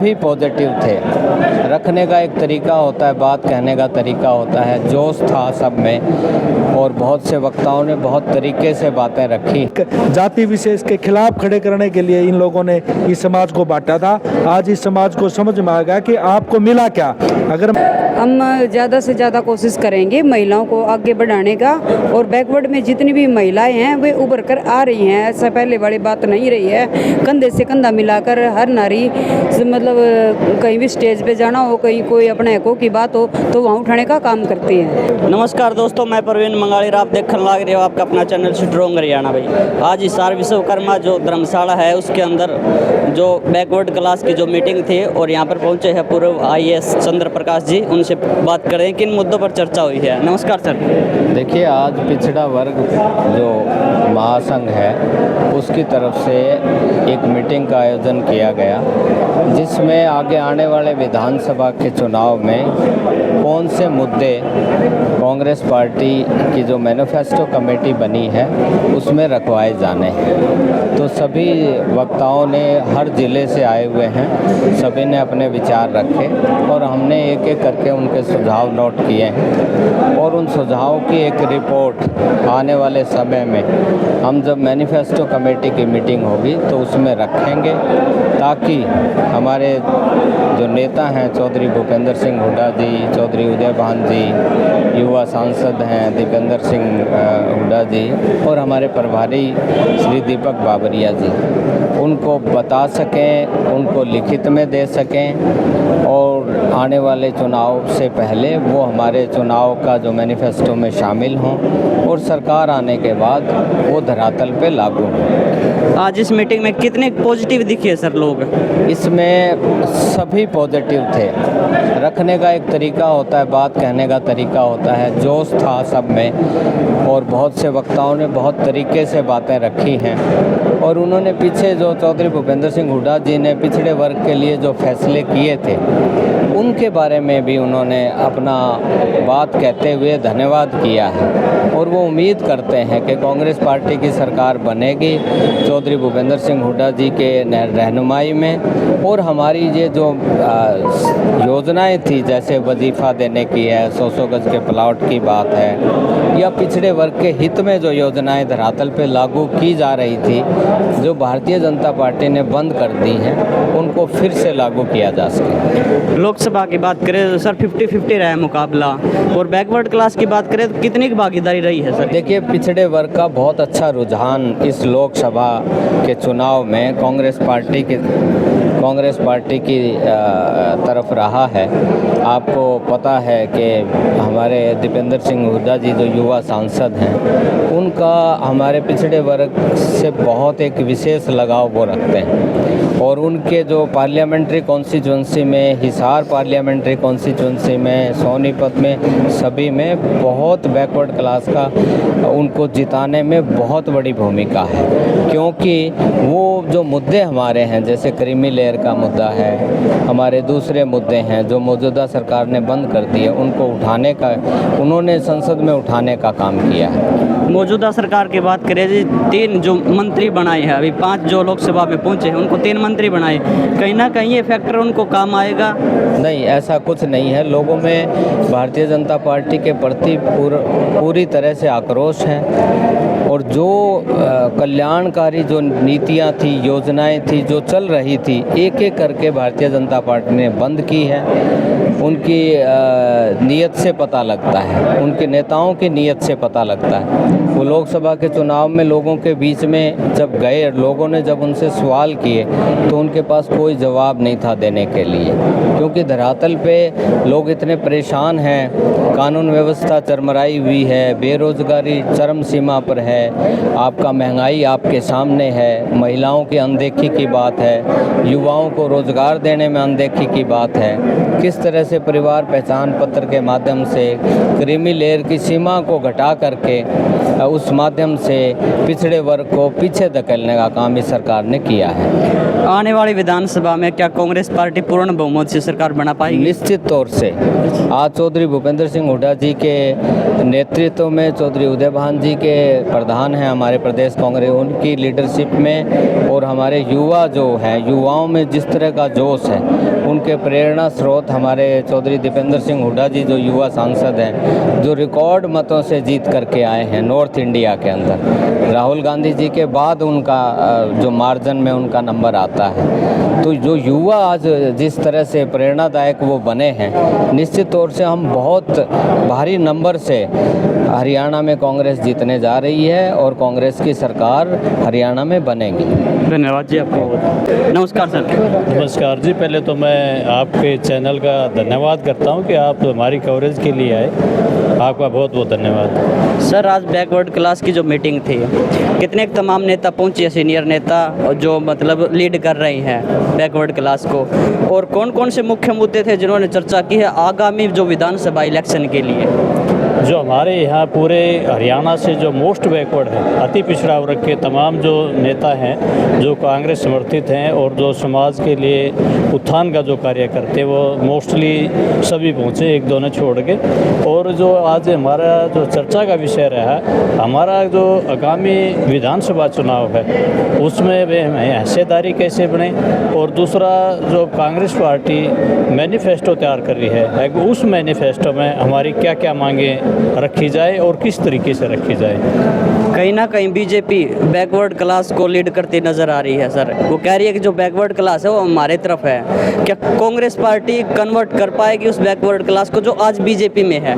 भी पॉजिटिव थे। रखने का एक तरीका होता है, बात कहने का तरीका होता है, जोश था सब में और बहुत से वक्ताओं ने बहुत तरीके से बातें रखी। जाति विशेष के खिलाफ खड़े करने के लिए इन लोगों ने इस समाज को बांटा था। आज इस समाज को समझ में आ गया कि आपको मिला क्या। अगर हम ज़्यादा से ज़्यादा कोशिश करेंगे महिलाओं को आगे बढ़ाने का, और बैकवर्ड में जितनी भी महिलाएं हैं वे उभर कर आ रही हैं। ऐसा पहले वाली बात नहीं रही है। कंधे से कंधा मिलाकर हर नारी मतलब कहीं भी स्टेज पे जाना हो, कहीं कोई अपने हकों की बात हो तो वहाँ उठाने का काम करती है। नमस्कार दोस्तों, मैं प्रवीण मंगाड़ी, आप देखने लग रहे हो आपका अपना चैनल स्ट्रॉन्ग हरियाणा। भाई आज हिसार विश्वकर्मा जो धर्मशाला है उसके अंदर जो बैकवर्ड क्लास की जो मीटिंग थी और यहाँ पर पहुँचे हैं पूर्व IAS चंद्र प्रकाश जी। उनसे बात करें किन मुद्दों पर चर्चा हुई है। नमस्कार सर। देखिए, आज पिछड़ा वर्ग जो महासंघ है उसकी तरफ से एक मीटिंग का आयोजन किया गया, जिसमें आगे आने वाले विधानसभा के चुनाव में कौन से मुद्दे कांग्रेस पार्टी की जो मैनिफेस्टो कमेटी बनी है उसमें रखवाए जाने हैं। तो सभी वक्ताओं ने हर ज़िले से आए हुए हैं, सभी ने अपने विचार रखे और हमने एक एक करके उनके सुझाव नोट किए हैं और उन सुझावों की एक रिपोर्ट आने वाले समय में हम जब मैनिफेस्टो कमेटी की मीटिंग होगी तो उसमें रखेंगे, ताकि हमारे जो नेता हैं चौधरी भूपेंद्र सिंह हुड्डा जी, चौधरी उदय भान जी, युवा सांसद हैं दीपेंद्र सिंह हुड्डा जी और हमारे प्रभारी श्री दीपक बाबरिया जी, उनको बता सकें, उनको लिखित में दे सकें और आने वाले चुनाव से पहले वो हमारे चुनाव का जो मैनिफेस्टो में शामिल हों और सरकार आने के बाद वो धरातल पे लागू हों। आज इस मीटिंग में कितने पॉजिटिव दिखे सर लोग? इसमें सभी पॉजिटिव थे। रखने का एक तरीका होता है, बात कहने का तरीका होता है, जोश था सब में और बहुत से वक्ताओं ने बहुत तरीके से बातें रखी हैं और उन्होंने पीछे जो चौधरी भूपेंद्र सिंह हुड्डा जी ने पिछड़े वर्ग के लिए जो फैसले किए थे उनके बारे में भी उन्होंने अपना बात कहते हुए धन्यवाद किया है और वो उम्मीद करते हैं कि कांग्रेस पार्टी की सरकार बनेगी चौधरी भूपेंद्र सिंह हुड्डा जी के रहनुमाई में। और हमारी ये जो योजनाएं थी, जैसे वजीफ़ा देने की है, 100 गज के प्लॉट की बात है, या पिछड़े वर्ग के हित में जो योजनाएं धरातल पे लागू की जा रही थी जो भारतीय जनता पार्टी ने बंद कर दी हैं, उनको फिर से लागू किया जा सके। लोकसभा की बात करें तो सर 50-50 रहा है मुकाबला, और बैकवर्ड क्लास की बात करें तो कितनी की भागीदारी रही है सर? देखिए, पिछड़े वर्ग का बहुत अच्छा रुझान इस लोकसभा के चुनाव में कांग्रेस पार्टी की तरफ रहा है। आपको पता है कि हमारे दीपेंद्र सिंह हुड्डा जी जो युवा सांसद हैं, उनका हमारे पिछड़े वर्ग से बहुत एक विशेष लगाव वो रखते हैं और उनके जो पार्लियामेंट्री कॉन्स्टिट्यूंसी में, हिसार पार्लियामेंट्री कॉन्स्टिट्यूंसी में, सोनीपत में, सभी में बहुत बैकवर्ड क्लास का उनको जिताने में बहुत बड़ी भूमिका है। क्योंकि वो जो मुद्दे हमारे हैं, जैसे क्रीमी लेयर का मुद्दा है, हमारे दूसरे मुद्दे हैं जो मौजूदा सरकार ने बंद कर दिए, उनको उठाने का उन्होंने संसद में उठाने का काम किया है। मौजूदा सरकार की बात करें जी, 3 जो मंत्री बनाए हैं, अभी 5 जो लोकसभा में पहुंचे हैं उनको 3 मंत्री बनाए, कहीं ना कहीं ये फैक्टर उनको काम आएगा? नहीं, ऐसा कुछ नहीं है। लोगों में भारतीय जनता पार्टी के प्रति पूरी तरह से आक्रोश है और जो कल्याणकारी जो नीतियां थी, योजनाएं थी जो चल रही थी, एक एक करके भारतीय जनता पार्टी ने बंद की है। उनकी नीयत से पता लगता है, उनके नेताओं की नीयत से पता लगता है। वो लोकसभा के चुनाव में लोगों के बीच में जब गए, लोगों ने जब उनसे सवाल किए तो उनके पास कोई जवाब नहीं था देने के लिए, क्योंकि धरातल पे लोग इतने परेशान हैं, कानून व्यवस्था चरमराई हुई है, बेरोजगारी चरम सीमा पर है, आपका महंगाई आपके सामने है, महिलाओं की अनदेखी की बात है, युवाओं को रोजगार देने में अनदेखी की बात है। किस तरह से परिवार पहचान पत्र के माध्यम से क्रीमी लेयर की सीमा को घटा करके उस माध्यम से पिछड़े वर्ग को पीछे धकेलने का काम इस सरकार ने किया है। आने वाली विधानसभा में क्या कांग्रेस पार्टी पूर्ण बहुमत से सरकार बना पाएगी? निश्चित तौर से। आज चौधरी भूपेंद्र सिंह हुड्डा जी के नेतृत्व में, चौधरी उदय भान जी के प्रधान प्रधान हैं हमारे प्रदेश कांग्रेस, उनकी लीडरशिप में और हमारे युवा जो हैं, युवाओं में जिस तरह का जोश है, उनके प्रेरणा स्रोत हमारे चौधरी दीपेंद्र सिंह हुड्डा जी जो युवा सांसद हैं, जो रिकॉर्ड मतों से जीत करके आए हैं नॉर्थ इंडिया के अंदर। राहुल गांधी जी के बाद उनका जो मार्जिन में उनका नंबर आता है। तो जो युवा आज जिस तरह से प्रेरणादायक वो बने हैं, निश्चित तौर से हम बहुत भारी नंबर से हरियाणा में कांग्रेस जीतने जा रही है और कांग्रेस की सरकार हरियाणा में बनेगी। धन्यवाद जी आपको। नमस्कार सर। नमस्कार जी, पहले तो मैं आपके चैनल का धन्यवाद करता हूं कि आप हमारी कवरेज के लिए आए, आपका बहुत बहुत धन्यवाद। सर, आज बैकवर्ड क्लास की जो मीटिंग थी, कितने तमाम नेता पहुंचे, सीनियर नेता जो मतलब लीड कर रहे हैं बैकवर्ड क्लास को, और कौन कौन से मुख्य मुद्दे थे जिन्होंने चर्चा की है आगामी जो विधानसभा इलेक्शन के लिए? जो हमारे यहाँ पूरे हरियाणा से जो मोस्ट बैकवर्ड है, अति पिछड़ा वर्ग के तमाम जो नेता हैं, जो कांग्रेस समर्थित हैं और जो समाज के लिए उत्थान का जो कार्य करते हैं, वो मोस्टली सभी पहुँचे, एक दो ने छोड़ के। और जो आज हमारा जो चर्चा का विषय रहा, हमारा जो आगामी विधानसभा चुनाव है उसमें वे हिस्सेदारी कैसे बने, और दूसरा जो कांग्रेस पार्टी मैनिफेस्टो तैयार कर रही है, उस मैनिफेस्टो में हमारी क्या क्या मांगें रखी जाए और किस तरीके से रखी जाए। कहीं ना कहीं बीजेपी बैकवर्ड क्लास को लीड करती नज़र आ रही है सर। वो कह रही है कि जो बैकवर्ड क्लास है वो हमारे तरफ है। क्या कांग्रेस पार्टी कन्वर्ट कर पाएगी उस बैकवर्ड क्लास को जो आज बीजेपी में है?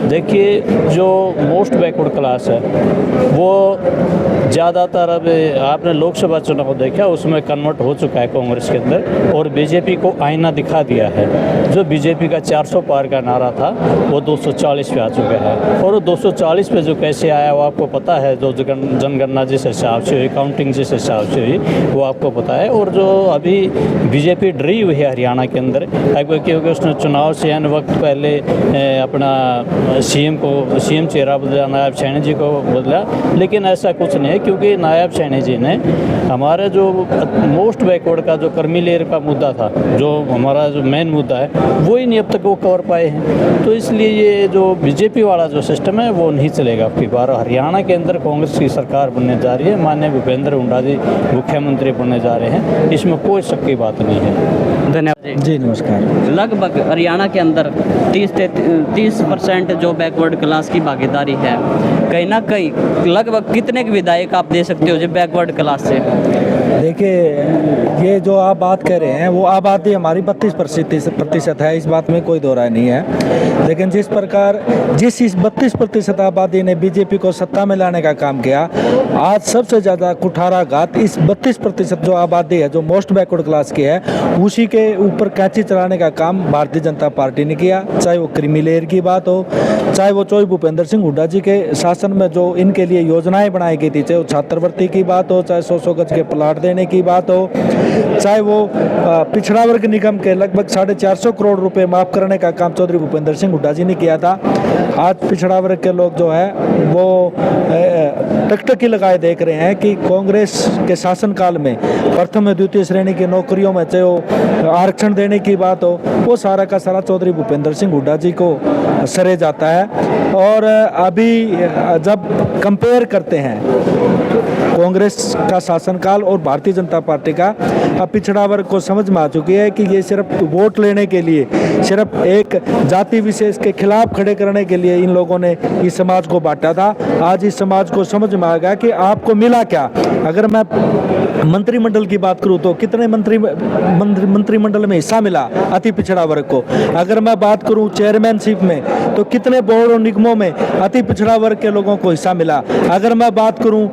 देखिए, जो मोस्ट बैकवर्ड क्लास है वो ज़्यादातर अब आपने लोकसभा चुनाव देखा, उसमें कन्वर्ट हो चुका है कांग्रेस के अंदर, और बीजेपी को आईना दिखा दिया है। जो बीजेपी का 400 पार का नारा था वो 240 पे आ चुका है, और वो 240 पे जो कैसे आया वो आपको पता है। जो जनगणना जिस हिसाब से हुई, काउंटिंग जिस हिसाब से हुई, वो आपको पता है। और जो अभी बीजेपी डरी हुई है हरियाणा के अंदर, क्योंकि उसने चुनाव से एन वक्त पहले अपना सीएम चेहरा बदला, नायब सैनी जी को बदला, लेकिन ऐसा कुछ नहीं है, क्योंकि नायब सैनी जी ने हमारे जो मोस्ट बैकवर्ड का जो कर्मी लेयर का मुद्दा था, जो हमारा जो मेन मुद्दा है, वो ही नहीं अब तक वो कवर पाए हैं। तो इसलिए ये जो बीजेपी वाला जो सिस्टम है वो नहीं चलेगा। अब की बार हरियाणा के अंदर कांग्रेस की सरकार बनने जा रही है, माननीय भूपेंद्र हुड्डा जी मुख्यमंत्री बनने जा रहे हैं, इसमें कोई शक की बात नहीं है। धन्यवाद जी नमस्कार। लगभग हरियाणा के अंदर 30% जो बैकवर्ड क्लास की भागीदारी है, कहीं ना कहीं लगभग कितने के विधायक आप दे सकते हो जो बैकवर्ड क्लास से? देखिए, ये जो आप बात कर रहे हैं वो आबादी हमारी 32% है, इस बात में कोई दो राय नहीं है। लेकिन जिस प्रकार इस 32% आबादी ने बीजेपी को सत्ता में लाने का काम किया, आज सबसे ज़्यादा कुठाराघात इस 32% जो आबादी है, जो मोस्ट बैकवर्ड क्लास की है, उसी के ऊपर कैंची चलाने का काम भारतीय जनता पार्टी ने किया। चाहे वो क्रीमी लेयर की बात हो, चाहे वो चौधरी भूपेंद्र सिंह हुड्डा जी के शासन में जो इनके लिए योजनाएं बनाई गई थी, चाहे वो छात्रवृत्ति की बात हो, चाहे 100 गज के प्लाट देने की बात हो, चाहे वो पिछड़ा वर्ग निगम के लगभग 450 करोड़ रुपए माफ करने का काम चौधरी भूपेंद्र सिंह हुड्डा जी ने किया था। आज पिछड़ा वर्ग के लोग जो है वो टकटकी लगाए देख रहे हैं कि कांग्रेस के शासनकाल में प्रथम द्वितीय श्रेणी की नौकरियों में चाहे वो आरक्षण देने की बात हो, वो सारा का सारा चौधरी भूपेंद्र सिंह हुड्डा जी को सरे जाता है। और अभी जब कंपेयर करते हैं कांग्रेस का शासनकाल और भारतीय जनता पार्टी का, अब पिछड़ा वर्ग को समझ में आ चुकी है कि ये सिर्फ वोट लेने के लिए, सिर्फ एक जाति विशेष के खिलाफ खड़े करने के लिए इन लोगों ने इस समाज को बांटा था। आज इस समाज को समझ में आ गया कि आपको मिला क्या। अगर मैं मंत्रिमंडल की बात करूं तो कितने मंत्रिमंडल में हिस्सा मिला अति पिछड़ा वर्ग को। अगर मैं बात करूं चेयरमैनशिप में तो कितने बोर्ड और निगमों में अति पिछड़ा वर्ग के लोगों को हिस्सा मिला। अगर मैं बात करूं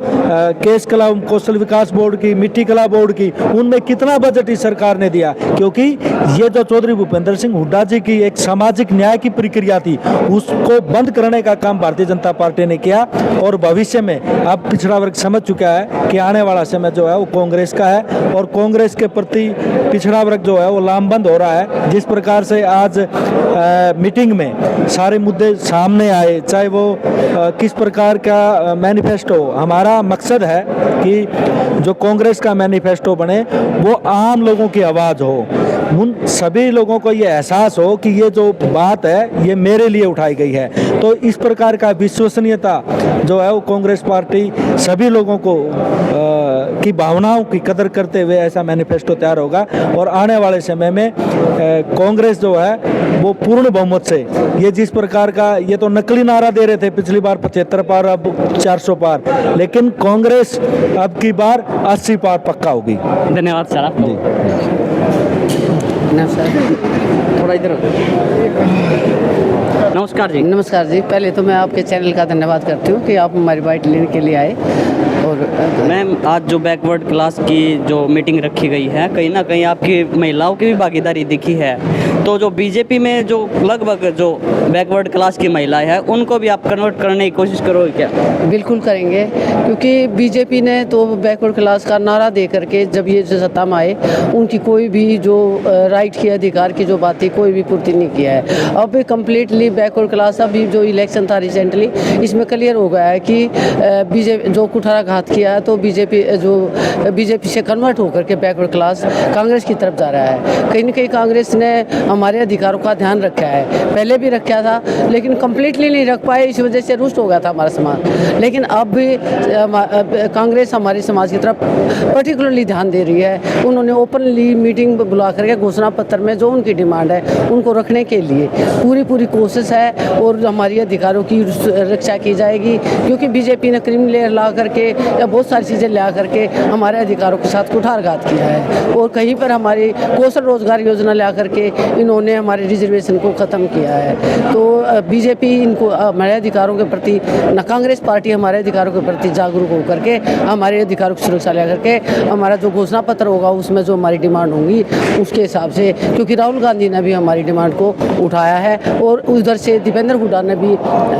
केस कला कौशल विकास बोर्ड की, मिट्टी कला बोर्ड की, उनमें कितना बजट इस सरकार ने दिया, क्योंकि ये जो चौधरी भूपेंद्र सिंह हुड्डा जी की एक सामाजिक न्याय की प्रक्रिया थी, उसको बंद करने का काम भारतीय जनता पार्टी ने किया। और भविष्य में अब पिछड़ा वर्ग समझ चुका है कि आने वाला समय जो है वो कांग्रेस का है, और कांग्रेस के प्रति पिछड़ा वर्ग जो है वो लामबंद हो रहा है। जिस प्रकार से आज मीटिंग में सारे मुद्दे सामने आए, चाहे वो किस प्रकार का मैनिफेस्टो, हमारा मकसद है कि जो कांग्रेस का मैनिफेस्टो बने वो आम लोगों की आवाज़ हो। उन सभी लोगों को ये एहसास हो कि ये जो बात है ये मेरे लिए उठाई गई है। तो इस प्रकार का विश्वसनीयता जो है वो कांग्रेस पार्टी सभी लोगों को की भावनाओं की कदर करते हुए ऐसा मैनिफेस्टो तैयार होगा और आने वाले समय में कांग्रेस जो है वो पूर्ण बहुमत से, ये जिस प्रकार का ये तो नकली नारा दे रहे थे पिछली बार 75 पार, अब 400 पार, लेकिन कांग्रेस अब की बार 80 पार पक्का होगी। धन्यवाद सर आपको। थोड़ा इधर। नमस्कार जी। नमस्कार जी, पहले तो मैं आपके चैनल का धन्यवाद करती हूँ कि आप हमारी बाइट लेने के लिए आए। और मैम, आज जो बैकवर्ड क्लास की जो मीटिंग रखी गई है, कहीं ना कहीं आपकी महिलाओं की भी भागीदारी दिखी है। तो जो बीजेपी में जो लगभग जो बैकवर्ड क्लास की महिलाएं हैं, उनको भी आप कन्वर्ट करने की कोशिश करोगे क्या? बिल्कुल करेंगे, क्योंकि बीजेपी ने तो बैकवर्ड क्लास का नारा दे करके जब ये जो सत्ता में आए, उनकी कोई भी जो राइट की अधिकार की जो बात थी कोई भी पूर्ति नहीं किया है। अब कम्प्लीटली बैकवर्ड क्लास, अभी जो इलेक्शन था रिसेंटली, इसमें क्लियर हो गया है कि बीजेपी जो कुठाराघात किया है, तो बीजेपी से कन्वर्ट होकर के बैकवर्ड क्लास कांग्रेस की तरफ जा रहा है। कहीं ना कहीं कांग्रेस ने हमारे अधिकारों का ध्यान रखा है, पहले भी रखा था, लेकिन कम्प्लीटली नहीं रख पाए, इस वजह से रुष्ट हो गया था हमारा समाज। लेकिन अब भी कांग्रेस हमारे समाज की तरफ पर्टिकुलरली ध्यान दे रही है। उन्होंने ओपनली मीटिंग बुला करके घोषणा पत्र में जो उनकी डिमांड है उनको रखने के लिए पूरी कोशिश है, और हमारी अधिकारों की रक्षा की जाएगी, क्योंकि बीजेपी ने क्रीम लेयर ला करके या बहुत सारी चीज़ें ला करके हमारे अधिकारों के साथ कुठारघात किया है। और कहीं पर हमारी कौशल रोजगार योजना ला करके इन्होंने हमारे रिजर्वेशन को ख़त्म किया है। तो बीजेपी इनको हमारे अधिकारों के प्रति, न कांग्रेस पार्टी हमारे अधिकारों के प्रति जागरूक होकर के हमारे अधिकारों की सुरक्षा ले करके हमारा जो घोषणा पत्र होगा उसमें जो हमारी डिमांड होंगी उसके हिसाब से, क्योंकि राहुल गांधी ने भी हमारी डिमांड को उठाया है, और उधर से दीपेंद्र हुड्डा ने भी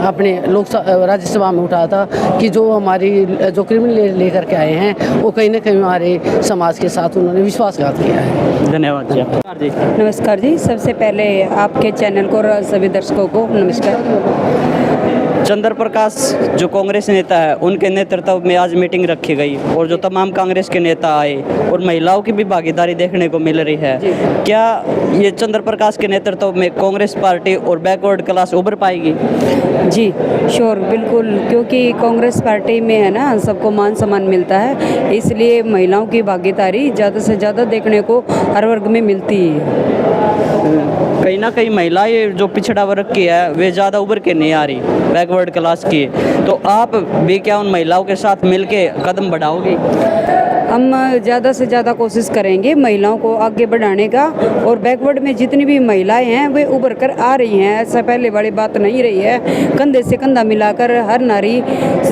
अपने राज्यसभा में उठाया था कि जो हमारी जो क्रिमिनल लेकर के आए हैं वो कहीं ना कहीं हमारे समाज के साथ उन्होंने विश्वासघात किया है। धन्यवाद जी। नमस्कार जी, सबसे पहले आपके चैनल को और सभी दर्शकों को नमस्कार। चंद्र प्रकाश जो कांग्रेस नेता है, उनके नेतृत्व में आज मीटिंग रखी गई और जो तमाम कांग्रेस के नेता आए और महिलाओं की भी भागीदारी देखने को मिल रही है। क्या ये चंद्र प्रकाश के नेतृत्व में कांग्रेस पार्टी और बैकवर्ड क्लास उभर पाएगी? जी श्योर, बिल्कुल, क्योंकि कांग्रेस पार्टी में है ना सबको मान सम्मान मिलता है, इसलिए महिलाओं की भागीदारी ज़्यादा से ज़्यादा देखने को हर वर्ग में मिलती है। कहीं ना कहीं महिलाएं जो पिछड़ा वर्ग की है वे ज़्यादा उभर के नहीं आ रही बैकवर्ड क्लास की, तो आप भी क्या उन महिलाओं के साथ मिलके कदम बढ़ाओगे? हम ज़्यादा से ज़्यादा कोशिश करेंगे महिलाओं को आगे बढ़ाने का, और बैकवर्ड में जितनी भी महिलाएं हैं वे उभर कर आ रही हैं, ऐसा पहले वाली बात नहीं रही है। कंधे से कंधा मिलाकर हर नारी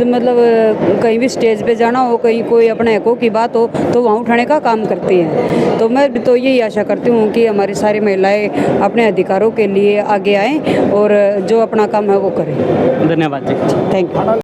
मतलब कहीं भी स्टेज पे जाना हो, कहीं कोई अपने हकों की बात हो तो वहाँ उठाने का काम करती हैं। तो मैं तो यही आशा करती हूँ कि हमारी सारी महिलाएँ अपने अधिकारों के लिए आगे आएँ और जो अपना काम है वो करें। धन्यवाद जी। Thank you.